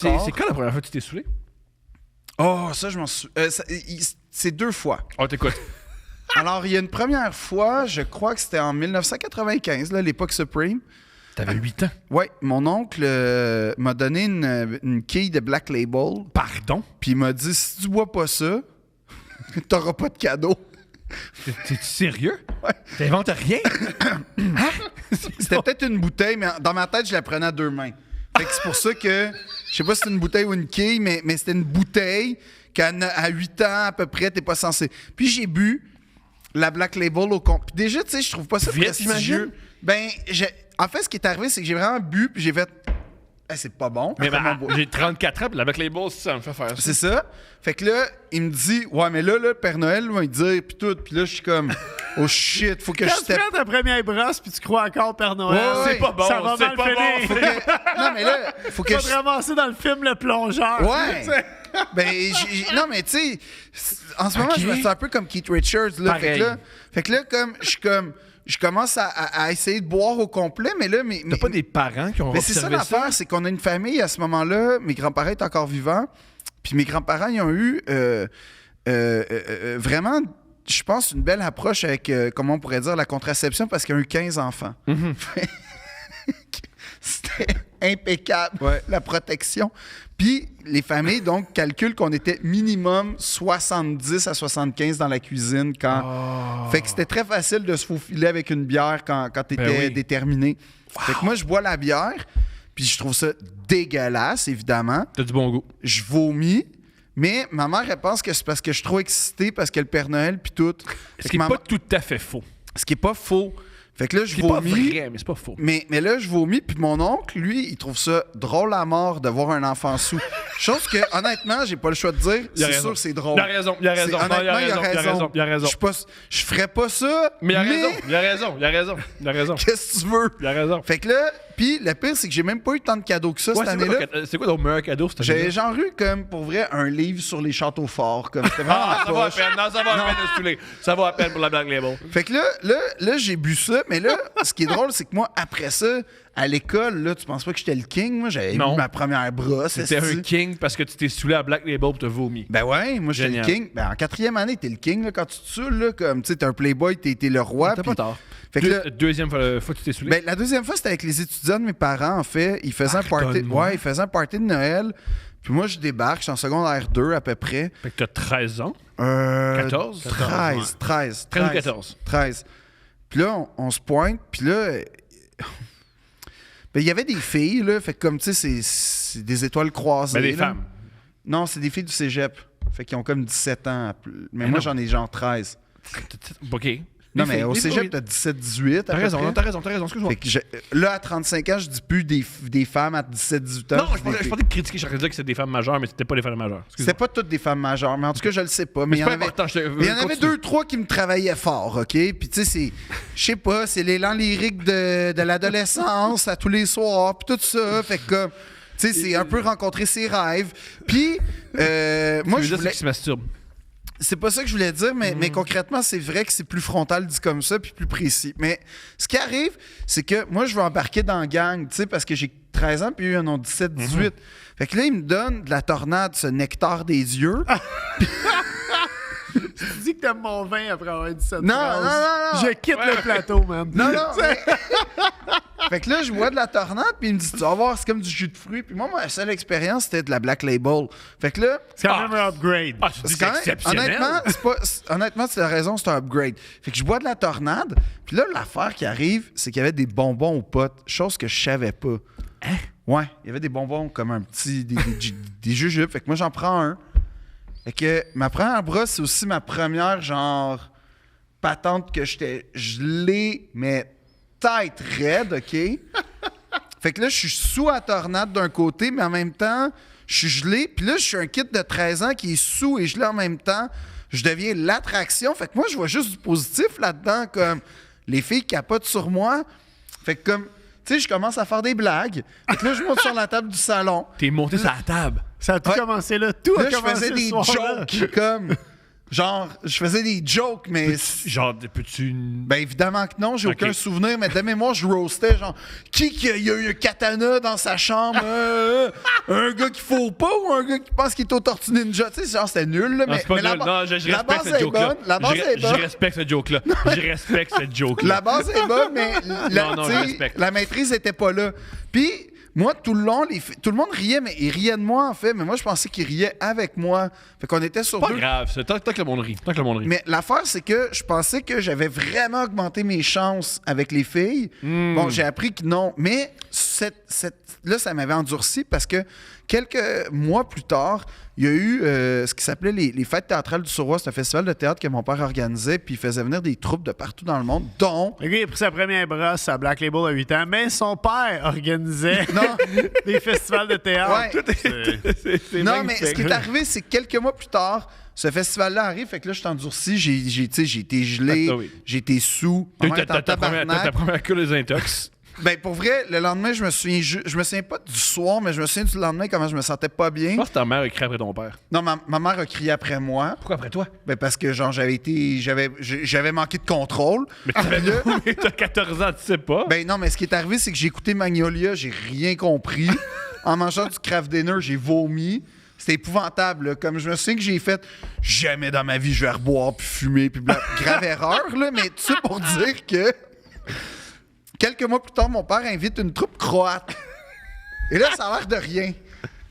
C'est quand la première fois que tu t'es saoulé? Oh, ça, je m'en souviens. C'est 2 fois. On t'écoute. Alors, il y a une première fois, je crois que c'était en 1995, là, l'époque Supreme. T'avais 8 ans. Oui, mon oncle m'a donné une quille de Black Label. Pardon? Puis il m'a dit, si tu bois pas ça, t'auras pas de cadeau. T'es-tu sérieux? Ouais. T'inventes rien? C'était peut-être une bouteille, mais dans ma tête, je la prenais à 2 mains. Fait que c'est pour ça que, je sais pas si c'est une bouteille ou une quille, mais c'était une bouteille qu'à 8 ans à peu près, t'es pas censé. Puis j'ai bu la Black Label au compte. Puis déjà, tu sais, je trouve pas ça prestigieux. Ben, en fait, ce qui est arrivé, c'est que j'ai vraiment bu, puis j'ai fait... c'est pas bon. Mais j'ai 34 ans, puis la Black Label, ça me fait faire ça. C'est ça. Fait que là, il me dit, ouais, mais là, Père Noël va me dire, puis tout. Puis là, je suis comme, oh shit, faut que je Quand tu prends ta première brosse puis tu crois encore au Père Noël, Ouais, C'est pas bon, ça va c'est mal pas finir. bon. Non, mais là, faut Tu que vas te ramasser dans le film Le Plongeur. Ouais. Ben, non, mais tu sais, en ce moment, je me sens un peu comme Keith Richards. Là. Fait que là, comme, je commence à essayer de boire au complet, mais là... T'as pas des parents qui ont Mais c'est ça observé ça? l'affaire, c'est qu'on a une famille à ce moment-là. Mes grands-parents étaient encore vivants. Puis mes grands-parents, ils ont eu vraiment, je pense, une belle approche avec, comment on pourrait dire, la contraception, parce qu'ils ont eu 15 enfants. Mm-hmm. C'était impeccable, Ouais. la protection. Puis les familles, donc, calculent qu'on était minimum 70 à 75 dans la cuisine quand... Fait que c'était très facile de se faufiler avec une bière quand t'étais oui. déterminé. Fait que moi, je bois la bière, puis je trouve ça dégueulasse, évidemment. T'as du bon goût. Je vomis, mais ma mère, elle pense que c'est parce que je suis trop excité, parce que le Père Noël, puis tout. Ce qui n'est pas tout à fait faux. Ce qui est pas faux. Fait que là, je C'est pas vomis. vrai, mais c'est pas faux. Mais là, je vomis, puis mon oncle, lui, il trouve ça drôle à mort de voir un enfant sous. Chose que, honnêtement, j'ai pas le choix de dire, Il a c'est raison. sûr que c'est drôle. Il a raison. Honnêtement, il a raison. Je ferais pas ça, Mais il a raison. Qu'est-ce que tu veux? Il a raison. Fait que là, puis le pire, c'est que j'ai même pas eu tant de cadeaux que ça cette année-là. C'est quoi ton meilleur cadeau cette année-là? J'ai genre eu, comme, pour vrai, un livre sur les châteaux forts. Comme, c'était vraiment Ça va à poche. peine. Non, ça va à peine de se saouler. Ça va à peine pour la Black Label. Fait que là, j'ai bu ça, mais là, ce qui est drôle, c'est que moi, après ça, à l'école, là, tu penses pas que j'étais le king? Moi, j'avais Non. eu ma première brosse. C'était esti. un king parce que tu t'es saoulé à Black Label pour te vomi. Ben ouais, moi, j'étais le Génial. king. Ben en 4e année, t'es le king, là, quand tu te saoules, là, comme, tu sais, t'es un playboy, t'es le roi. T'as puis- pas tort. Fait que là, Deuxième fois que tu t'es saoulé. ben, la deuxième fois, c'était avec les étudiants de mes parents, en fait. Ils faisaient un party. Pardonne-moi. Ouais, ils faisaient un party de Noël. Puis moi, je débarque, je suis en secondaire 2 à peu près. Fait que t'as 13 ans. 14? 13. 13 ou 14. 13. Puis là, on se pointe, puis là... ben, il y avait des filles, là. Fait que comme, tu sais, c'est des étoiles croisées. Mais des là. femmes. Non, c'est des filles du cégep. Fait qu'ils ont comme 17 ans. Mais Mais moi, non. j'en ai genre 13. OK. Non, Des mais filles, au des cégep, filles. t'as 17-18. T'as raison, excuse-moi. Fait que là, à 35 ans, je dis plus des femmes à 17-18 ans. Non, je je dis des pensais filles. de critiquer, je dire que c'était des femmes majeures, mais c'était pas des femmes majeures. C'était pas toutes des femmes majeures, mais en tout cas, je le sais pas. Mais il y c'est en pas avait, important, mais il y en avait 2-3 qui me travaillaient fort, OK? Puis tu sais, c'est, je sais pas, c'est l'élan lyrique de l'adolescence à tous les soirs, puis tout ça. Fait que comme, tu sais, c'est un peu rencontrer ses rêves. Puis, moi, je voulais... qui se masturbe. C'est pas ça que je voulais dire, mais concrètement, c'est vrai que c'est plus frontal dit comme ça, puis plus précis. Mais ce qui arrive, c'est que moi, je veux embarquer dans la gang, tu sais, parce que j'ai 13 ans, puis eux, ils en ont 17-18. Fait que là, ils me donnent de la tornade, ce nectar des yeux. Tu dis que t'aimes mon vin après avoir dit ça. Non. Je quitte le plateau, man. Non. Fait que là, je bois de la tornade, puis il me dit, tu vas voir, c'est comme du jus de fruits. Puis moi, ma seule expérience, c'était de la Black Label. Fait que là, C'est quand même un upgrade. Ah, tu dis c'est quand même- exceptionnel. honnêtement, c'est la raison, c'est un upgrade. Fait que je bois de la tornade, puis là, l'affaire qui arrive, c'est qu'il y avait des bonbons aux potes, chose que je savais pas. Hein? Ouais, il y avait des bonbons comme un petit, des jujubes. Fait que moi, j'en prends un. Fait que ma première brosse, c'est aussi ma première, genre, patente que j'étais gelé, mais tête raide, OK? Fait que là, je suis sous la tornade d'un côté, mais en même temps, je suis gelé. Puis là, je suis un kid de 13 ans qui est sous et gelé en même temps. Je deviens l'attraction. Fait que moi, je vois juste du positif là-dedans, comme les filles capotent sur moi. Fait que comme, tu sais, je commence à faire des blagues. Fait que là, je monte sur la table du salon. T'es monté sur la table. Ça a tout Ouais. commencé là. Tout Là, a je commencé faisais ce des soir-là. jokes comme... Genre, je faisais des jokes, mais... Genre, peux-tu... Ben évidemment que non, j'ai Ok. aucun souvenir, mais de mémoire, je roastais, genre, qui a eu un katana dans sa chambre? Un gars qui faut pas ou un gars qui pense qu'il est au Tortue Ninja? Tu sais, genre, c'était nul, là, Non, mais, c'est pas mais la, nul. Non, je la respecte base cette est joke-là. bonne. La base est Je bonne. respecte cette joke-là. Je respecte cette joke-là. La base est bonne, mais Non, tu je sais, respecte. la maîtrise était pas là. Puis, moi, tout le long, tout le monde riait, mais ils riaient de moi, en fait. Mais moi, je pensais qu'ils riaient avec moi. Fait qu'on était sur Pas deux. grave, ça. Tant que le monde rit. Tant que le monde rit. Mais l'affaire, c'est que je pensais que j'avais vraiment augmenté mes chances avec les filles. Bon, j'ai appris que non. Mais là, ça m'avait endurci parce que quelques mois plus tard, il y a eu ce qui s'appelait les Fêtes théâtrales du Suroît. C'est un festival de théâtre que mon père organisait, puis il faisait venir des troupes de partout dans le monde, dont... Le gars, il a pris sa première brosse à Black Label à 8 ans, mais son père organisait Non. des festivals de théâtre. Ouais. C'est Non, mais magnifique. ce qui est arrivé, c'est que quelques mois plus tard, ce festival-là arrive, fait que là, je suis endurci, j'ai été gelé, Ah, oui. j'ai été sous. T'as Ma mère eu était en ta tabarnak. première queue des intox. Ben, pour vrai, le lendemain, je me souviens pas du soir, mais je me souviens du lendemain comment je me sentais pas bien. Je pense que ta mère a écrit après ton père. Non, ma mère a crié après moi. Pourquoi après toi? Ben, parce que, genre, j'avais manqué de contrôle. Mais Là, t'as 14 ans, tu sais pas. ben, non, mais ce qui est arrivé, c'est que j'ai écouté Magnolia, j'ai rien compris. En mangeant du Kraft Dinner, j'ai vomi. C'était épouvantable, là. Comme je me souviens que j'ai fait jamais dans ma vie je vais reboire puis fumer puis grave erreur, là, mais tout ça pour dire que quelques mois plus tard, mon père invite une troupe croate. Et là, ça a l'air de rien.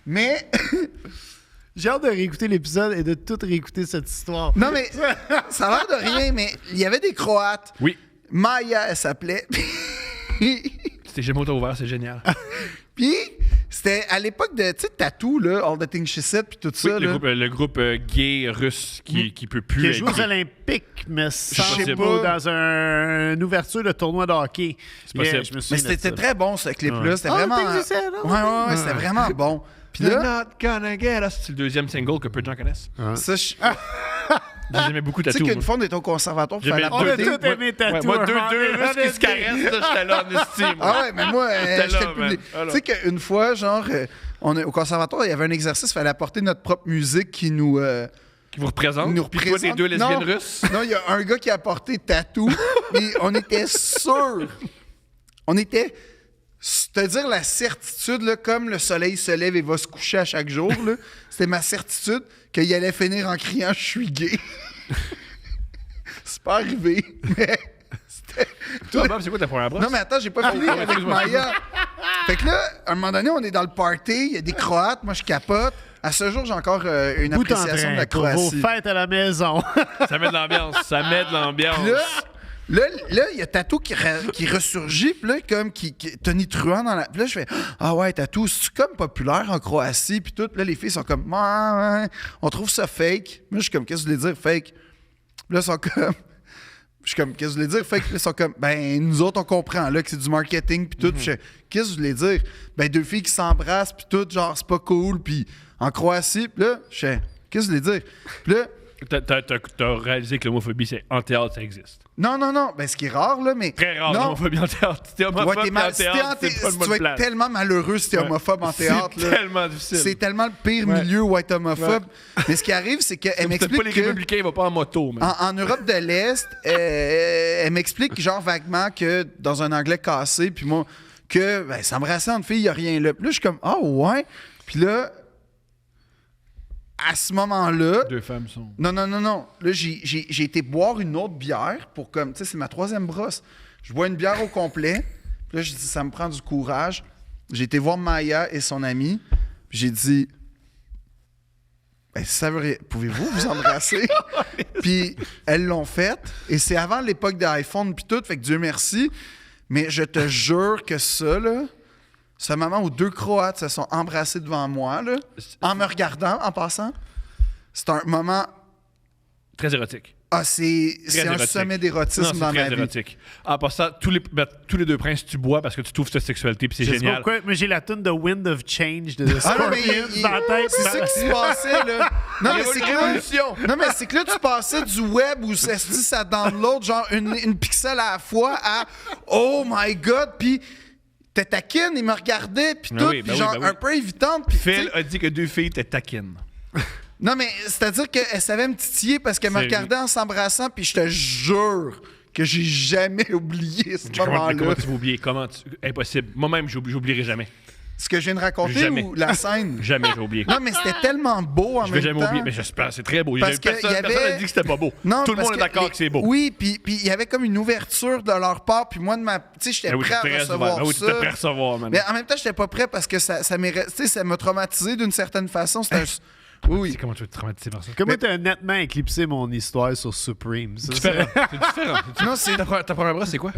Mais J'ai hâte de réécouter l'épisode et de tout réécouter cette histoire. non, mais ça a l'air de rien, mais il y avait des Croates. Oui. Maya, elle s'appelait. C'était Gémeaux t'as ouvert, c'est génial. Puis c'était à l'époque de, tu sais, Tattoo, là, All the Things She Said, puis tout Oui, ça. là. le groupe gay russe qui peut plus Qui a être joué aux gay. Olympiques, mais sans Je sais pas pas. dans une ouverture de tournoi de hockey. C'est possible. Je me Mais souviens de c'était ça. très bon, ce clip-là. Ouais. C'était All the vraiment. Things She Said, all the Ouais, things- c'était vraiment bon. Puis You're là, not gonna get us. C'est le deuxième single que peu de gens connaissent. ça, je- J'aimais beaucoup tu sais Tattoo. qu'une fois, on était au conservatoire, il fallait J'aimais On a apporter. tout aimé Tattoo. Moi, deux Armand, Russes qui se caressent, là, j'étais là en estime. Ah ouais, mais moi, T'es j'étais là, le public. man. Tu sais qu'une fois, genre, au conservatoire, il y avait un exercice, il fallait apporter notre propre musique qui nous. Qui vous représente. nous Puis toi, t'es deux lesbiennes Non. russes. Non, il y a un gars qui a apporté Tattoo, et on était sûr. On était. C'est-à-dire la certitude, là, comme le soleil se lève et va se coucher à chaque jour, là, c'était ma certitude qu'il allait finir en criant « Je suis gay ». C'est pas arrivé, mais c'était... Toi, Bob, c'est quoi ta première brosse? Non, mais attends, j'ai pas fini avec excuse-moi. Maya. Fait que là, à un moment donné, on est dans le party, il y a des Croates, moi je capote. À ce jour, j'ai encore une Bout en appréciation de train la pour vos Croatie. fêtes à la maison. Ça met de l'ambiance. Ça met de l'ambiance. Puis là, il y a Tattoo qui ressurgit, puis là, comme qui Tony Truant dans la. Puis là, je fais ah ouais, Tattoo, c'est comme populaire en Croatie, puis tout. Puis là, les filles sont comme ouais, on trouve ça fake. Moi, je suis comme qu'est-ce que vous voulez dire fake? Puis là, ils sont comme. Je suis comme, qu'est-ce que vous voulez dire? Fait que là, ils sont comme, ben, nous autres, on comprend, là, que c'est du marketing, puis tout. Puis je fais, qu'est-ce que vous voulez dire? Ben, deux filles qui s'embrassent, puis tout, genre, c'est pas cool, puis en Croatie, puis là, je fais, qu'est-ce que vous voulez dire? Puis là, T'as réalisé que l'homophobie, c'est en théâtre, ça existe. non, ben, ce qui est rare, là, mais. Très rare, non. l'homophobie en théâtre. Si t'es Ouais, homophobe t'es mal, en si t'es en théâtre, thé- c'est pas si le tu bon vas être plan. tellement malheureux si t'es homophobe en théâtre, C'est là. tellement difficile. C'est tellement le pire Ouais. milieu où être homophobe. Mais ce qui arrive, c'est qu'elle Peut-être m'explique pas les que... républicains, ils vont pas en moto. Mais... En Europe de l'Est, elle m'explique genre vaguement que dans un anglais cassé, puis moi, que ben, s'embrasser entre filles, il n'y a rien là. Puis là, je suis comme, ah ouais. Puis là, à ce moment-là, Deux femmes sont... non. Là, j'ai été boire une autre bière pour comme, tu sais, c'est ma troisième brosse. Je bois une bière au complet. Puis là, je dis, ça me prend du courage. J'ai été voir Maya et son ami. Puis j'ai dit, ben, ça veut rien. Pouvez-vous vous embrasser? Puis elles l'ont fait. Et c'est avant l'époque des iPhones puis tout. Fait que Dieu merci. Mais je te jure que ça, là, ce moment où deux Croates se sont embrassés devant moi, là, en me regardant, en passant, c'est un moment... Très érotique. Ah, c'est Très un érotique. sommet Non, d'érotisme c'est dans très ma vie. érotique. En passant, tous les deux princes, tu bois parce que tu trouves ta sexualité, puis c'est Je sais pas génial. pourquoi, mais j'ai la tune de Wind of Change de The Ah non, mais Scorpions dans la tête. c'est ça qui se passait, là. Non, mais c'est que là, Révolution! non, mais c'est que là, tu passais du web où ça download, genre une pixel à la fois, à oh my god, puis t'es taquine, il me regardait, puis Ben tout, oui, puis ben genre oui, ben oui. un peu évitante, puis tu Phil sais, a dit que deux filles étaient taquines. Non, mais c'est-à-dire qu'elle savait me titiller parce qu'elle me C'est- regardait en s'embrassant, puis je te jure que j'ai jamais oublié ce Comment moment-là. tu vas oublier? Impossible. Moi-même, j'oublierai jamais. Ce que je viens de raconter Jamais. ou la scène? Jamais j'ai oublié. Non, mais c'était tellement beau en Je vais même jamais temps. oublier, mais j'espère, c'est très beau. Parce que Personne y avait- n'a dit que c'était pas beau. Non, Tout le parce monde est d'accord que c'est beau. Oui, puis il y avait comme une ouverture de leur part, puis moi, de ma... tu sais, j'étais Ah oui, prêt à t'étais recevoir ouvert. Ah oui, ça. t'étais prêt à recevoir, man. Mais en même temps, j'étais pas prêt parce que ça m'a traumatisé d'une certaine façon. C'était oui. Comment tu veux te traumatiser par ça? Comment t'as nettement éclipsé mon histoire sur Supreme? Ça, Différent. C'est différent. Non, c'est Ta première brosse, c'est quoi?